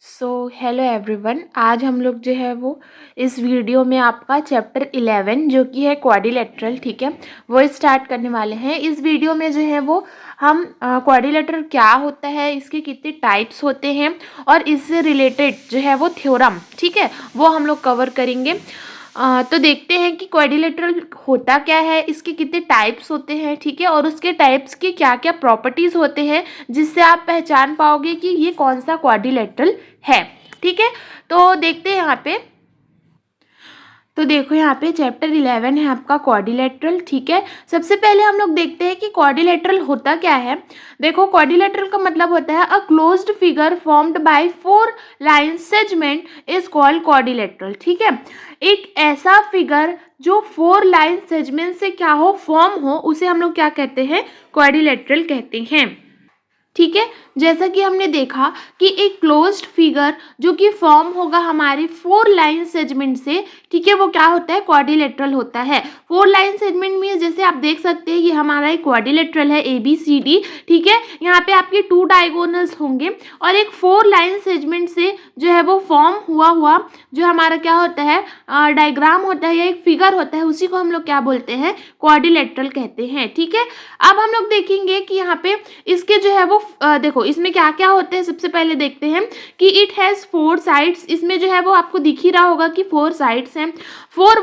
Hello everyone. आज हम लोग जो है वो इस वीडियो में आपका चैप्टर 11 जो कि है क्वाड्रिलेटरल, ठीक है, वो स्टार्ट करने वाले हैं। इस वीडियो में जो है वो हम क्वाड्रिलेटरल क्या होता है, इसके कितने टाइप्स होते हैं और इससे रिलेटेड जो है वो थ्योरम, ठीक है, वो हम लोग कवर करेंगे। तो देखते हैं कि क्वाड्रिलेटरल होता क्या है, इसके कितने टाइप्स होते हैं, ठीक है, और उसके टाइप्स की क्या क्या प्रॉपर्टीज़ होते हैं जिससे आप पहचान पाओगे कि ये कौन सा क्वाड्रिलेटरल है, ठीक है। तो देखते हैं यहाँ पे। तो देखो यहाँ पे चैप्टर 11 है आपका क्वाड्रिलेटरल, ठीक है। सबसे पहले हम लोग देखते हैं कि क्वाड्रिलेटरल होता क्या है। देखो, क्वाड्रिलेटरल का मतलब होता है a closed figure formed by 4 line segment is called quadrilateral, ठीक है। एक ऐसा फिगर जो 4 लाइन सेगमेंट से क्या हो, फॉर्म हो, उसे हम लोग क्या कहते हैं, क्वाड्रिलेटरल कहते हैं, ठीक है। जैसा कि हमने देखा कि एक क्लोज्ड फिगर जो कि फॉर्म होगा हमारे 4 लाइन सेगमेंट से, ठीक है, वो क्या होता है, क्वाड्रिलेटरल होता है। 4 लाइन सेगमेंट में जैसे आप देख सकते हैं ये हमारा एक क्वाड्रिलेटरल है ABCD, ठीक है। यहाँ पे आपके 2 डायगोनल्स होंगे और एक 4 लाइन सेगमेंट से जो है वो फॉर्म हुआ जो हमारा क्या होता है, डायग्राम होता है या एक फिगर होता है, उसी को हम लोग क्या बोलते हैं, क्वाड्रिलेटरल कहते हैं, ठीक है। अब हम लोग देखेंगे कि यहाँ पे इसके जो है वो देखो इसमें क्या क्या होते हैं। सबसे पहले देखते हैं कि इट हैज़ 4 साइड्स। इसमें जो है वो आपको दिख ही रहा होगा कि 4 साइड्स हैं, 4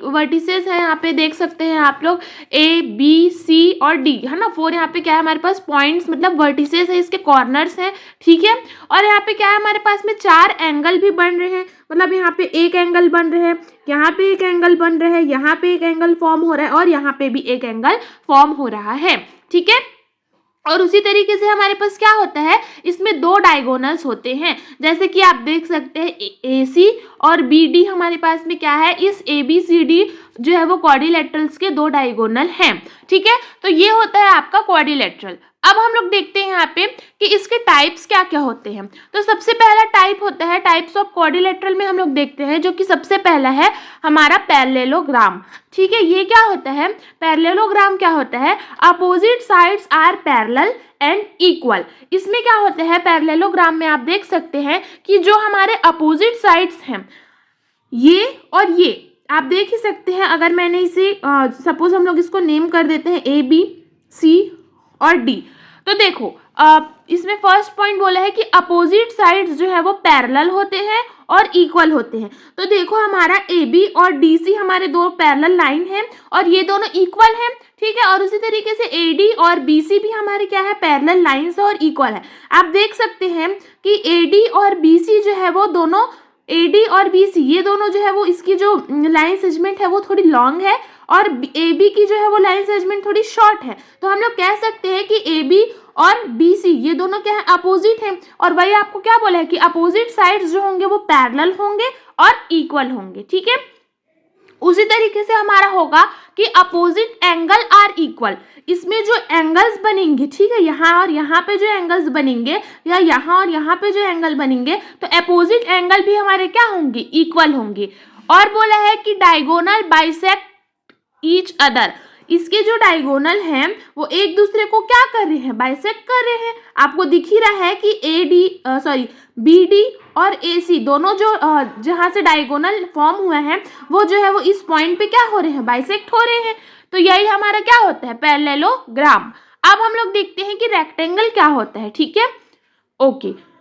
वर्टिसेस हैं। यहाँ पे देख सकते हैं आप लोग A B C और D, है ना। 4 यहाँ पे क्या है हमारे पास, पॉइंट्स मतलब वर्टिसेस है, इसके कॉर्नर्स हैं, ठीक है। और यहाँ पे क्या है हमारे पास में 4 एंगल भी बन रहे हैं, मतलब यहाँ पे एक एंगल बन रहे हैं, यहाँ पे एक एंगल बन रहे हैं, यहाँ पे एक एंगल फॉर्म हो रहा है और यहाँ पे भी एक एंगल फॉर्म हो रहा है, ठीक है। और उसी तरीके से हमारे पास क्या होता है, इसमें 2 डायगोनल्स होते हैं, जैसे कि आप देख सकते हैं AC और BD हमारे पास में क्या है, इस ABCD जो है वो क्वाड्रिलेटरल्स के 2 डायगोनल हैं, ठीक है। तो ये होता है आपका क्वाड्रिलेटरल। अब हम लोग देखते हैं यहाँ पे कि इसके टाइप्स क्या क्या होते हैं। तो सबसे पहला टाइप होता है, टाइप्स ऑफ क्वाड्रिलेटरल में हम लोग देखते हैं जो कि सबसे पहला है हमारा पैरेललोग्राम, ठीक है। ये क्या होता है, पैरेललोग्राम क्या होता है, opposite sides are parallel and equal. इसमें क्या होता है, पैरेललोग्राम में आप देख सकते हैं कि जो हमारे अपोजिट साइड्स हैं ये और ये आप देख ही सकते हैं। अगर मैंने इसे सपोज हम लोग इसको नेम कर देते हैं ABC और D, तो देखो इसमें फर्स्ट पॉइंट बोला है कि अपोजिट साइड्स जो है वो पैरेलल होते हैं और इक्वल होते हैं। तो देखो हमारा AB और DC हमारे 2 पैरेलल लाइन हैं और ये दोनों इक्वल हैं, ठीक है। और उसी तरीके से AD और BC भी हमारे क्या है, पैरेलल लाइंस और इक्वल है। आप देख सकते हैं कि AD और BC जो है वो दोनों, AD और BC ये दोनों जो है वो इसकी जो लाइन सेगमेंट है वो थोड़ी लॉन्ग है और AB की जो है वो लाइन सेगमेंट थोड़ी शॉर्ट है। तो हम लोग कह सकते हैं कि AB और BC ये दोनों क्या है, अपोजिट हैं। और वही आपको क्या बोला है कि अपोजिट साइड्स जो होंगे वो पैरेलल होंगे और इक्वल होंगे, ठीक है। उसी तरीके से हमारा होगा कि अपोजिट एंगल आर इक्वल। इसमें जो एंगल्स बनेंगे, ठीक है, यहाँ और यहाँ पे जो एंगल्स बनेंगे या यहाँ और यहाँ पे जो एंगल बनेंगे, तो अपोजिट एंगल भी हमारे क्या होंगे, इक्वल होंगे। और बोला है कि डायगोनल बाइसेक्ट ईच अदर। इसके जो डायगोनल हैं वो एक दूसरे को क्या कर रहे हैं, बाइसेक्ट कर रहे हैं। आपको दिख ही रहा है कि BD और AC दोनों जो जहाँ से डायगोनल फॉर्म हुए हैं वो जो है वो इस पॉइंट पे क्या हो रहे हैं, बाइसेक्ट हो रहे हैं। तो यही हमारा क्या होता है, पैरेललोग्राम। अब हम लोग देखते हैं कि रेक्टेंगल क्या होता है, ठीक है, ओके।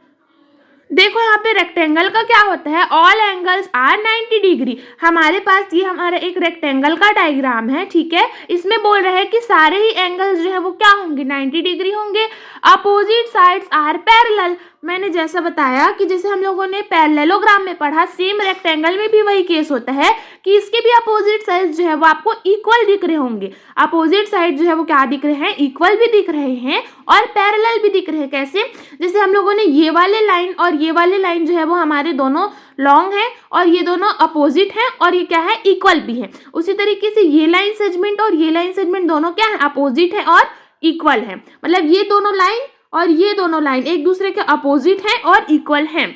देखो यहाँ पे रेक्टेंगल का क्या होता है, ऑल एंगल्स आर 90 डिग्री। हमारे पास ये हमारा एक रेक्टेंगल का डायग्राम है, ठीक है। इसमें बोल रहे हैं कि सारे ही एंगल्स जो है वो क्या होंगे, 90 डिग्री होंगे। Opposite sides are parallel. मैंने जैसा बताया कि जैसे हम लोगों ने पैरेललोग्राम में पढ़ा, सेम रेक्टेंगल में भी वही केस होता है कि इसके भी अपोजिट साइड्स जो है वो आपको इक्वल दिख रहे होंगे। अपोजिट साइड जो है वो क्या दिख रहे हैं, इक्वल भी दिख रहे हैं और पैरेलल भी दिख रहे हैं। कैसे, जैसे हम लोगों ने ये वाले लाइन और ये वाले लाइन जो है वो हमारे दोनों लॉन्ग है और ये दोनों अपोजिट हैं और ये क्या है, इक्वल भी है। उसी तरीके से ये लाइन सेगमेंट और ये लाइन सेगमेंट दोनों क्या है, अपोजिट है और इक्वल है। मतलब ये दोनों लाइन और ये दोनों लाइन एक दूसरे के अपोजिट हैं और इक्वल हैं।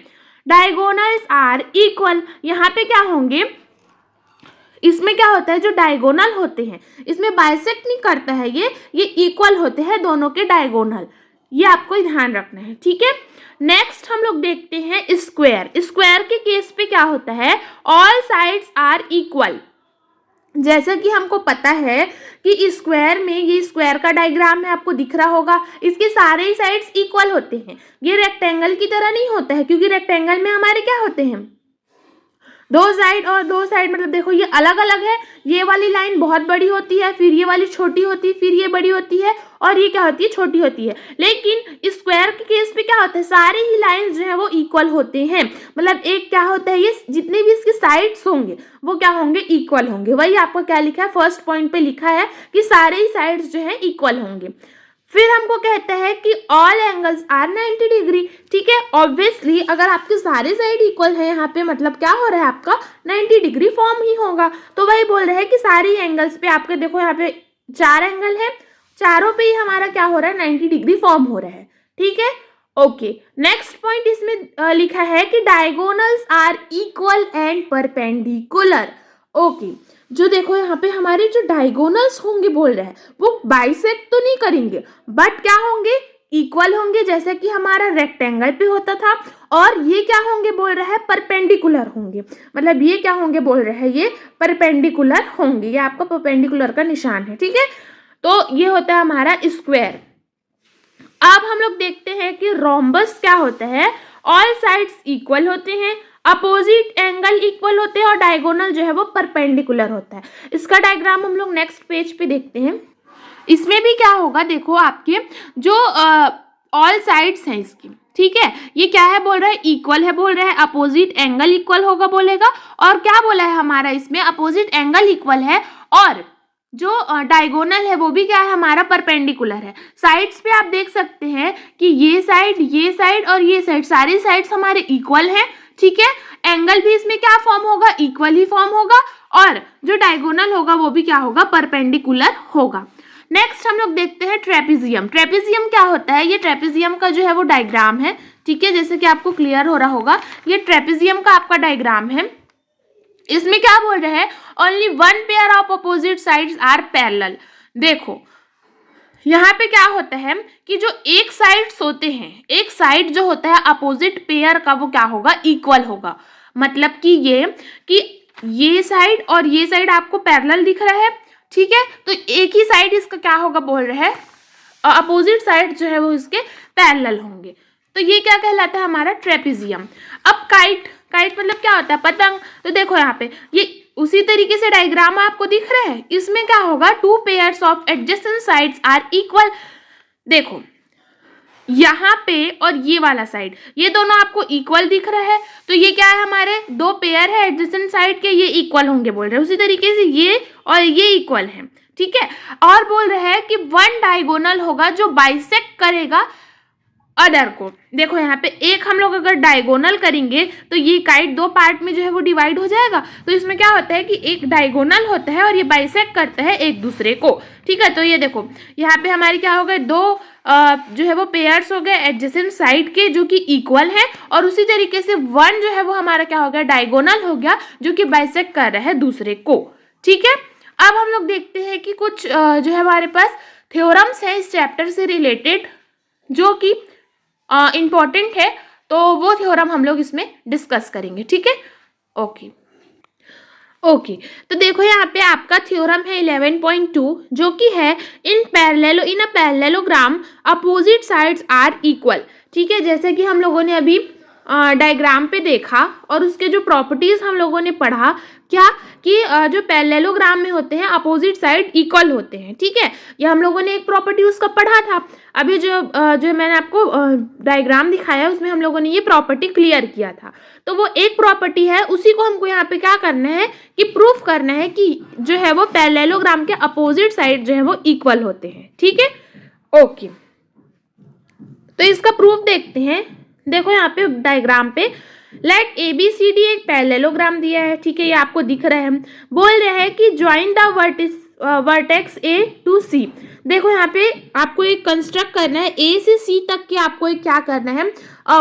Diagonals are equal. यहाँ पे क्या होंगे, इसमें क्या होता है, जो डायगोनल होते हैं इसमें बाइसेक्ट नहीं करता है, ये इक्वल होते हैं दोनों के डायगोनल, ये आपको ध्यान रखना है, ठीक है। नेक्स्ट हम लोग देखते हैं स्क्वायर। स्क्वायर के केस पे क्या होता है, ऑल साइड्स आर इक्वल। जैसा कि हमको पता है कि स्क्वायर में, ये स्क्वायर का डायग्राम है, आपको दिख रहा होगा, इसके सारे ही साइड्स इक्वल होते हैं। ये रेक्टेंगल की तरह नहीं होता है, क्योंकि रेक्टेंगल में हमारे क्या होते हैं, दो साइड और दो साइड, मतलब देखो ये अलग अलग है। ये वाली लाइन बहुत बड़ी होती है, फिर ये वाली छोटी होती है, फिर ये बड़ी होती है, और ये क्या होती है, छोटी होती है। लेकिन स्क्वायर के केस पे क्या होता है, सारे ही लाइंस जो है वो इक्वल होते हैं। मतलब एक क्या होता है, ये जितने भी इसके साइड्स होंगे वो क्या होंगे, इक्वल होंगे। वही आपको क्या लिखा है, फर्स्ट पॉइंट पे लिखा है कि सारे ही साइड्स जो है इक्वल होंगे। फिर हमको कहता है कि ऑल एंगल्स आर 90 डिग्री, ठीक है। ऑब्वियसली अगर आपके सारे साइड इक्वल है यहाँ पे, मतलब क्या हो रहा है, आपका 90 डिग्री फॉर्म ही होगा। तो वही बोल रहे हैं कि सारी एंगल्स पे आपके देखो यहाँ पे 4 एंगल है, चारों पे ही हमारा क्या हो रहा है, 90 डिग्री फॉर्म हो रहा है, ठीक है। ओके, नेक्स्ट पॉइंट इसमें लिखा है कि diagonals are equal and perpendicular. Okay, जो देखो यहाँ पे हमारे जो डायगोनल्स होंगे बोल रहे हैं, वो बाइसेक्ट तो नहीं करेंगे, बट क्या होंगे, इक्वल होंगे, जैसे कि हमारा रेक्टेंगल पे होता था। और ये क्या होंगे बोल रहा है, परपेंडिकुलर होंगे। मतलब ये क्या होंगे बोल रहे हैं, ये परपेंडिकुलर होंगे। ये आपका परपेंडिकुलर का निशान है, ठीक है। तो ये होता है हमारा स्क्वायर। अब हम लोग देखते हैं कि रोम्बस क्या होता है, ऑल साइड्स इक्वल होते हैं, अपोजिट एंगल इक्वल होते हैं, और डायगोनल जो है वो परपेंडिकुलर होता है। इसका डायग्राम हम लोग नेक्स्ट पेज पे देखते हैं। इसमें भी क्या होगा, देखो आपके जो ऑल साइड्स हैं इसकी, ठीक है, ये क्या है बोल रहा है, इक्वल है बोल रहा है, अपोजिट एंगल इक्वल होगा बोलेगा। और क्या बोला है हमारा इसमें, अपोजिट एंगल इक्वल है, और जो डायगोनल है वो भी क्या है हमारा, परपेंडिकुलर है। साइड्स पे आप देख सकते हैं कि ये साइड और ये साइड, सारी साइड्स हमारे इक्वल हैं, ठीक है। एंगल भी इसमें क्या फॉर्म होगा, इक्वल ही फॉर्म होगा, और जो डायगोनल होगा वो भी क्या होगा, परपेंडिकुलर होगा। नेक्स्ट हम लोग देखते हैं ट्रेपेजियम। ट्रेपेजियम क्या होता है, ये ट्रेपेजियम का जो है वो डायग्राम है, ठीक है, जैसे कि आपको क्लियर हो रहा होगा, ये ट्रेपेजियम का आपका डायग्राम है। इसमें क्या बोल रहे हैं, only one pair of opposite sides are parallel. देखो यहाँ पे क्या होता है कि जो एक साइड्स होते हैं, एक साइड जो होता है अपोजिट पेयर का, वो क्या होगा, इक्वल होगा। मतलब कि ये साइड और ये साइड आपको पैरेलल दिख रहा है, ठीक है। तो एक ही साइड इसका क्या होगा बोल रहे हैं, अपोजिट साइड जो है वो इसके पैरेलल होंगे। तो ये क्या कहलाता है हमारा, ट्रेपेजियम। अब काइट मतलब क्या होता है, पतंग। तो देखो यहाँ पे ये उसी तरीके से डायग्राम आपको दिख रहा है। इसमें क्या होगा, two pairs of adjacent sides are equal. देखो यहाँ पे और ये वाला साइड, ये दोनों आपको इक्वल दिख रहा है, तो ये क्या है, हमारे दो पेयर है एडजेसेंट साइड के, ये इक्वल होंगे बोल रहे हैं। उसी तरीके से ये और ये इक्वल है, ठीक है। और बोल रहे हैं कि वन डायगोनल होगा जो बाइसेक्ट करेगा अदर को। देखो यहाँ पे एक हम लोग अगर डायगोनल करेंगे तो ये काइट दो पार्ट में जो है वो डिवाइड हो जाएगा। तो इसमें क्या होता है कि एक डायगोनल होता है और ये बाइसेक्ट करता है एक दूसरे को, ठीक है। तो ये देखो यहाँ पे हमारे क्या हो गए, दो जो है वो पेयर्स हो गए एडजेसेंट साइड के जो कि इक्वल है, और उसी तरीके से वन जो है वो हमारा क्या हो गया, डायगोनल हो गया जो कि बाइसेक्ट कर रहा है दूसरे को, ठीक है। अब हम लोग देखते हैं कि कुछ जो है हमारे पास थ्योरम्स है इस चैप्टर से रिलेटेड जो कि इम्पॉर्टेंट है, तो वो थ्योरम हम लोग इसमें डिस्कस करेंगे, ठीक है। ओके, तो देखो यहाँ पे आपका थ्योरम है 11.2 जो कि है in a parallelogram opposite sides are equal, ठीक है। जैसे कि हम लोगों ने अभी डायग्राम पे देखा और उसके जो प्रॉपर्टीज हम लोगों ने पढ़ा, क्या कि जो पैरेललोग्राम में होते हैं अपोजिट साइड इक्वल होते हैं, ठीक है। ये हम लोगों ने एक प्रॉपर्टी उसका पढ़ा था। अभी जो मैंने आपको डायग्राम दिखाया उसमें हम लोगों ने ये प्रॉपर्टी क्लियर किया था। तो वो एक प्रॉपर्टी है, उसी को हमको यहाँ पे क्या करना है कि प्रूफ करना है कि जो है वो पैरेललोग्राम के अपोजिट साइड जो है वो इक्वल होते हैं, ठीक है। ओके, तो इसका प्रूफ देखते हैं। देखो यहाँ पे डायग्राम पे लेट ABCD एक पैरेललोग्राम दिया है, ठीक है, ये आपको दिख रहा है। बोल रहे हैं कि join the vertex A to C. देखो यहाँ पे आपको एक कंस्ट्रक्ट करना है, ए से सी तक के आपको एक क्या करना है,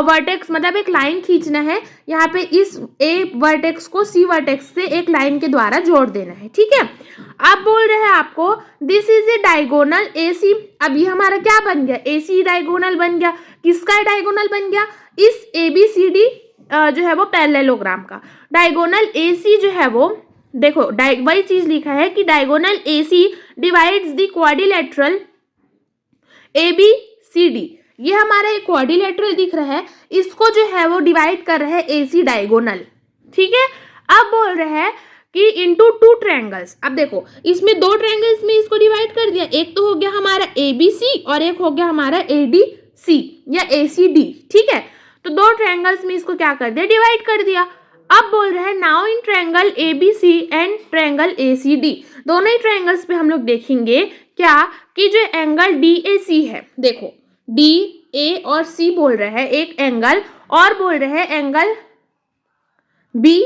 वर्टेक्स मतलब एक लाइन खींचना है। यहाँ पे इस ए वर्टेक्स को सी वर्टेक्स से एक लाइन के द्वारा जोड़ देना है, ठीक है। अब बोल रहे हैं आपको this is a diagonal A C. अब ये हमारा क्या बन गया, ए सी डायगोनल बन गया। किसका डायगोनल बन गया, इस ए बी सी डी जो है वो पैरेललोग्राम का। डायगोनल ए सी जो है वो देखो वही चीज लिखा है कि diagonal A C divides the quadrilateral A B C D. ये हमारा एक क्वाड्रिलेटरल दिख रहा है, इसको जो है वो डिवाइड कर रहा है ए सी डायगोनल, ठीक है। अब बोल रहे हैं कि इनटू टू ट्रायंगल्स। अब देखो इसमें दो ट्रायंगल्स में इसको डिवाइड कर दिया, एक तो हो गया हमारा ए बी सी और एक हो गया हमारा ए डी सी या ए सी डी, ठीक है। तो दो ट्रायंगल्स में इसको क्या कर दिया, डिवाइड कर दिया। अब बोल रहे हैं now in triangle A B C and triangle A C D, दोनों ही ट्रायंगल्स पे हम लोग देखेंगे क्या कि जो एंगल डी ए सी है, देखो डी ए और सी बोल रहे हैं एक एंगल, और बोल रहे हैं एंगल बी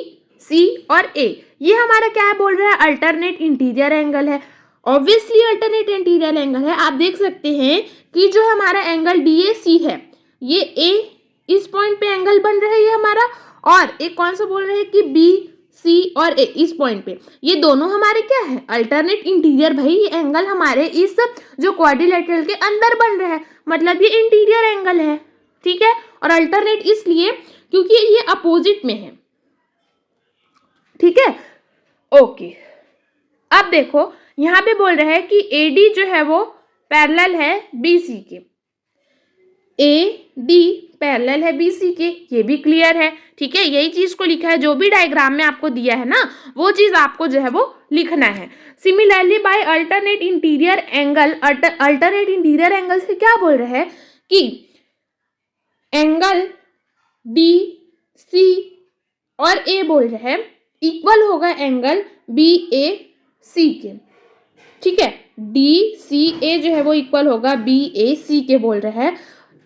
सी और ए, ये हमारा क्या है बोल रहा है अल्टरनेट इंटीरियर एंगल है। ऑब्वियसली अल्टरनेट इंटीरियर एंगल है। आप देख सकते हैं कि जो हमारा एंगल डी ए सी है, ये ए इस पॉइंट पे एंगल बन रहा है ये हमारा, और एक कौन सा बोल रहे हैं कि बी सी और ए इस पॉइंट पे, ये दोनों हमारे क्या है अल्टरनेट इंटीरियर। भाई ये एंगल हमारे इस जो क्वाड्रिलेटरल के अंदर बन रहा है, मतलब ये इंटीरियर एंगल है, ठीक है। और अल्टरनेट इसलिए क्योंकि ये अपोजिट में है, ठीक है, ओके। अब देखो यहाँ पे बोल रहे हैं कि ए डी जो है वो पैरेलल है बी सी के, ए डी पैरेलल है बी सी के, ये भी क्लियर है, ठीक है। यही चीज को लिखा है, जो भी डायग्राम में आपको दिया है ना वो चीज आपको जो है वो लिखना है। Similarly by alternate interior angle, alternate interior angle से क्या बोल रहे हैं कि एंगल डी सी और ए बोल रहे हैं इक्वल होगा एंगल बी ए सी के, ठीक है। डी सी ए जो है वो इक्वल होगा बी ए सी के बोल रहे हैं,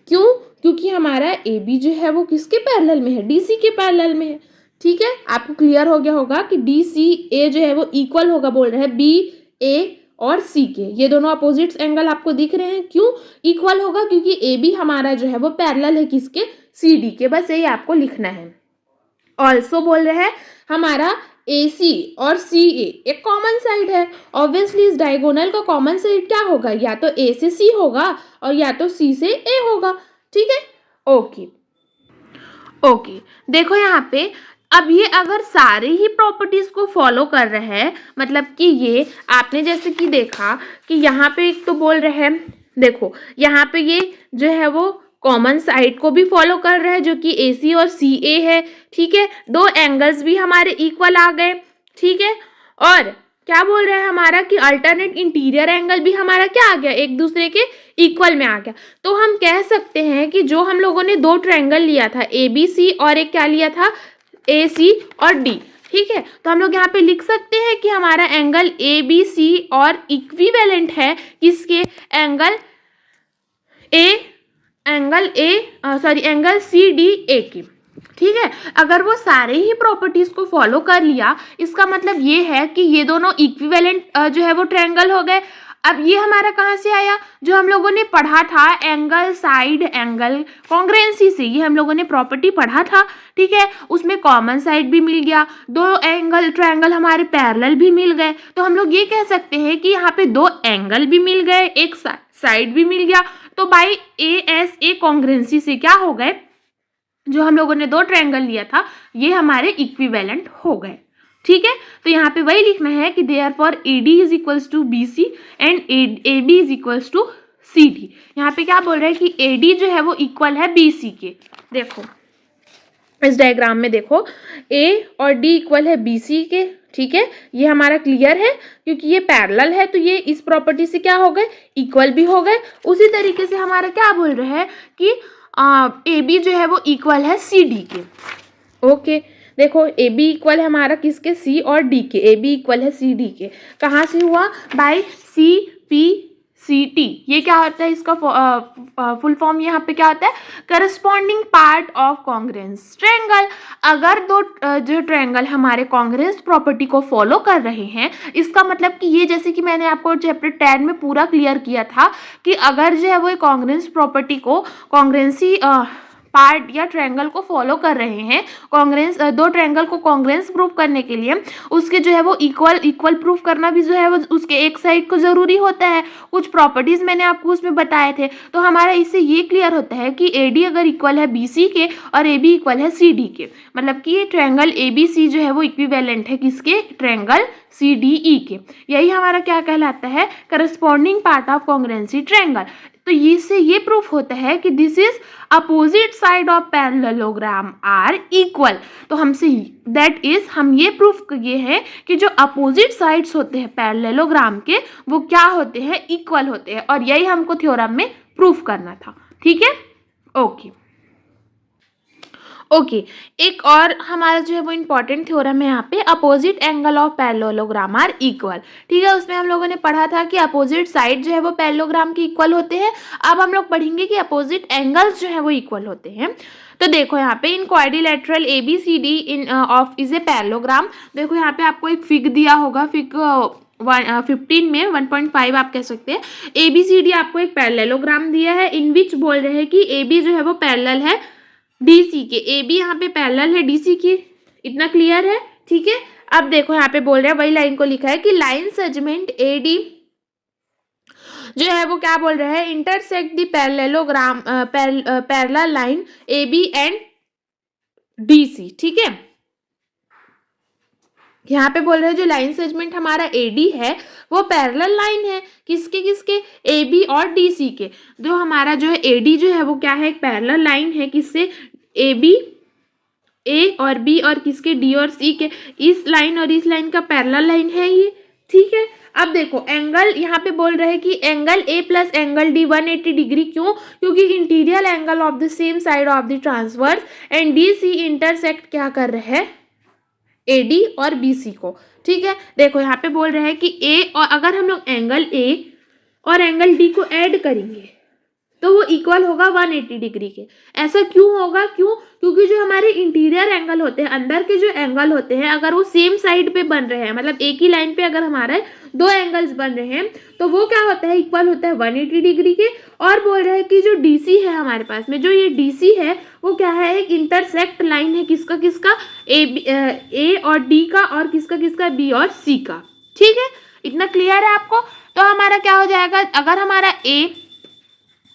क्यों, क्योंकि हमारा ए बी जो है वो किसके पैरेलल में है, डी सी के पैरेलल में है, ठीक है। आपको क्लियर हो गया होगा कि डी सी ए जो है वो इक्वल होगा बोल रहे हैं बी ए और सी के, ये दोनों अपोजिट्स एंगल आपको दिख रहे हैं। क्यों इक्वल होगा, क्योंकि ए बी हमारा जो है वो पैरेलल है किसके, सी डी के, बस यही आपको लिखना है। ऑल्सो बोल रहे हैं हमारा ए सी और सी ए एक कॉमन साइड है। ऑब्वियसली इस डायगोनल का कॉमन साइड क्या होगा, या तो ए से सी होगा और या तो सी से ए होगा, ठीक है, ओके ओके। देखो यहाँ पे अब ये अगर सारे ही प्रॉपर्टीज को फॉलो कर रहे हैं, मतलब कि ये आपने जैसे कि देखा कि यहाँ पे एक तो बोल रहे हैं, देखो यहाँ पे ये जो है वो कॉमन साइड को भी फॉलो कर रहा है जो कि ए सी और सी ए है, ठीक है। दो एंगल्स भी हमारे इक्वल आ गए, ठीक है। और क्या बोल रहा है हमारा कि अल्टरनेट इंटीरियर एंगल भी हमारा क्या आ गया, एक दूसरे के इक्वल में आ गया। तो हम कह सकते हैं कि जो हम लोगों ने दो ट्रायंगल लिया था ए बी सी और एक क्या लिया था ए सी और डी, ठीक है। तो हम लोग यहाँ पे लिख सकते हैं कि हमारा एंगल ए बी सी और इक्विवेलेंट है किसके, एंगल सी डी ए की, ठीक है। अगर वो सारे ही प्रॉपर्टीज को फॉलो कर लिया, इसका मतलब ये है कि ये दोनों इक्विवेलेंट जो है वो ट्रायंगल हो गए। अब ये हमारा कहाँ से आया, जो हम लोगों ने पढ़ा था एंगल साइड एंगल कॉन्ग्रुएंसी से, ये हम लोगों ने प्रॉपर्टी पढ़ा था, ठीक है। उसमें कॉमन साइड भी मिल गया, दो एंगल ट्रायंगल हमारे पैरेलल भी मिल गए। तो हम लोग ये कह सकते हैं कि यहाँ पे दो एंगल भी मिल गए, एक साइड भी मिल गया। तो by A S A congruency से क्या हो गए, जो हम लोगों ने दो ट्रायंगल लिया था ये हमारे इक्विवेलेंट हो गए, ठीक है। तो यहाँ पे वही लिखना है कि therefore A D is equals to B C and A B is equals to C D. यहाँ पे क्या बोल रहे हैं कि ए डी जो है वो इक्वल है बी सी के। देखो इस डायग्राम में देखो ए और डी इक्वल है बी सी के, ठीक है। ये हमारा क्लियर है क्योंकि ये पैरेलल है, तो ये इस प्रॉपर्टी से क्या हो गए, इक्वल भी हो गए। उसी तरीके से हमारा क्या बोल रहे हैं कि ए बी जो है वो इक्वल है सी डी के, ओके। देखो ए बी इक्वल है हमारा किसके, सी और डी के, ए बी इक्वल है सी डी के। कहाँ से हुआ, बाय सी पी CT, ये क्या होता है, इसका फुल फॉर्म यहाँ पे क्या होता है, corresponding part of congruence triangle. अगर दो जो ट्रायंगल हमारे कॉन्ग्रुएंस प्रॉपर्टी को फॉलो कर रहे हैं, इसका मतलब कि ये, जैसे कि मैंने आपको चैप्टर 10 में पूरा क्लियर किया था कि अगर जो है वो कॉन्ग्रुएंस प्रॉपर्टी को, कॉन्ग्रुएंसी पार्ट या ट्रायंगल को फॉलो कर रहे हैं, कॉन्ग्रुएंस दो ट्रायंगल को कॉन्ग्रुएंस प्रूफ करने के लिए उसके जो है वो इक्वल प्रूफ करना भी जो है वो उसके एक साइड को ज़रूरी होता है। कुछ प्रॉपर्टीज मैंने आपको उसमें बताए थे। तो हमारा इससे ये क्लियर होता है कि AD अगर इक्वल है BC के और AB इक्वल है CD के, मतलब कि ये ट्रायंगल ABC जो है वो इक्विवेलेंट है किसके, ट्रायंगल CDE के। यही हमारा क्या कहलाता है, corresponding part of congruency triangle. तो इससे ये प्रूफ होता है कि this is opposite side of parallelogram are equal. तो हमसे दैट इज, हम ये प्रूफ किए हैं कि जो अपोजिट साइड्स होते हैं पैरेललोग्राम के वो क्या होते हैं, इक्वल होते हैं। और यही हमको थ्योरम में प्रूफ करना था। ठीक है, ओके। एक और हमारा जो है वो इम्पॉर्टेंट थ्योरम है यहाँ पे, opposite angle of parallelogram are equal. ठीक है, उसमें हम लोगों ने पढ़ा था कि अपोजिट साइड जो है वो पैरेललोग्राम के इक्वल होते हैं। अब हम लोग पढ़ेंगे कि अपोजिट एंगल्स जो है वो इक्वल होते हैं। तो देखो यहाँ पे इन quadrilateral ABCD in of is a parallelogram. देखो यहाँ पे आपको एक फिग दिया होगा, फिग 15 में 1.5 आप कह सकते हैं। ABCD आपको एक पैरेललोग्राम दिया है, इन विच बोल रहे हैं कि AB जो है वो पैरेलल है DC के, AB यहाँ पे पैरेलल है DC की। इतना क्लियर है? ठीक है। अब देखो यहाँ पे बोल रहे हैं, वही लाइन को लिखा है कि लाइन सेगमेंट AD जो है वो क्या बोल रहे हैं, intersect the parallelogram parallel line AB and DC। ठीक है, यहाँ पे बोल रहे हैं जो लाइन सेगमेंट हमारा AD है वो पैरेलल लाइन है किसके किसके, AB और DC के। जो हमारा जो है AD जो है वो क्या है, एक पैरेलल लाइन है किससे, AB A और B और किसके, D और C के। इस लाइन और इस लाइन का पैरेलल लाइन है ये। ठीक है, अब देखो एंगल यहाँ पे बोल रहे हैं कि angle A plus angle D 180 degree. क्यों? क्योंकि interior angle of the same side of the transverse and DC intersect क्या कर रहे हैं, AD और BC को। ठीक है, देखो यहाँ पे बोल रहे हैं कि A, और अगर हम लोग एंगल A और एंगल D को ऐड करेंगे तो वो इक्वल होगा 180 डिग्री के। ऐसा क्यों होगा? क्योंकि जो हमारे इंटीरियर एंगल होते हैं, अंदर के जो एंगल होते हैं, अगर वो सेम साइड पे बन रहे हैं, मतलब एक ही लाइन पे अगर हमारे दो एंगल्स बन रहे हैं तो वो क्या होता है, इक्वल होता है 180 डिग्री के। और बोल रहे हैं कि जो DC है हमारे पास में, जो ये DC है वो क्या है, एक इंटरसेक्ट लाइन है किसका किसका, A और D का, और किसका किसका, B और C का। ठीक है, इतना क्लियर है आपको? तो हमारा क्या हो जाएगा, अगर हमारा A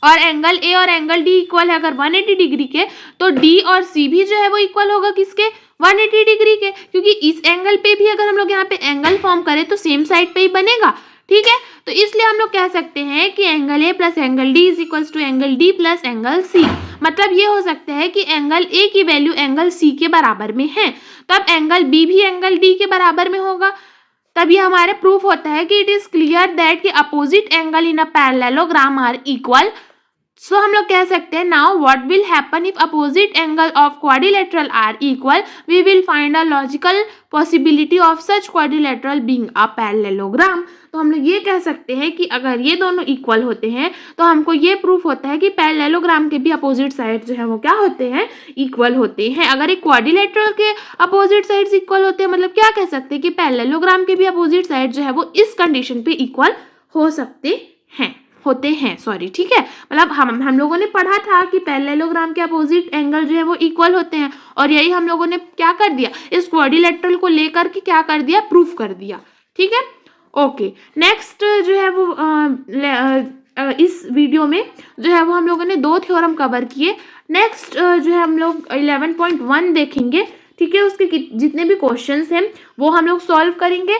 और एंगल D इक्वल है अगर 180 डिग्री के, तो D और C भी जो है वो इक्वल होगा किसके, 180 डिग्री के। क्योंकि इस एंगल पे भी अगर हम लोग यहाँ पे एंगल फॉर्म करें तो सेम साइड पे ही बनेगा। ठीक है, तो इसलिए हम लोग कह सकते हैं कि angle A plus angle D is equals to angle D plus angle C। मतलब ये हो सकता है कि एंगल A की वैल्यू एंगल C के बराबर में है, तब एंगल B भी एंगल D के बराबर में होगा। तब ये हमारे प्रूफ होता है कि इट इज क्लियर दैट कि opposite angle in a parallelogram are equal. So हम लोग कह सकते हैं, now what will happen if opposite angle of quadrilateral are equal, we will find a logical possibility of such quadrilateral being a parallelogram. तो हम लोग ये कह सकते हैं कि अगर ये दोनों इक्वल होते हैं तो हमको ये प्रूफ होता है कि पैरेललोग्राम के भी अपोजिट साइड जो है वो क्या होते हैं, इक्वल होते हैं। अगर एक क्वाड्रिलेटरल के अपोजिट साइड्स इक्वल होते हैं, मतलब क्या कह सकते हैं कि पैरेललोग्राम के भी अपोजिट साइड जो है वो इस कंडीशन पे इक्वल हो सकते हैं, होते हैं, सॉरी। ठीक है, मतलब हम लोगों ने पढ़ा था कि पैरेललोग्राम के अपोजिट एंगल जो है वो इक्वल होते हैं, और यही हम लोगों ने क्या कर दिया, इस क्वाड्रिलेटरल को लेकर के क्या कर दिया, प्रूफ कर दिया। ठीक है, ओके। नेक्स्ट जो है वो इस वीडियो में जो है वो हम लोगों ने 2 थ्योरम कवर किए। नेक्स्ट जो है हम लोग 11.1 देखेंगे। ठीक है, उसके जितने भी क्वेश्चंस हैं वो हम लोग सॉल्व करेंगे।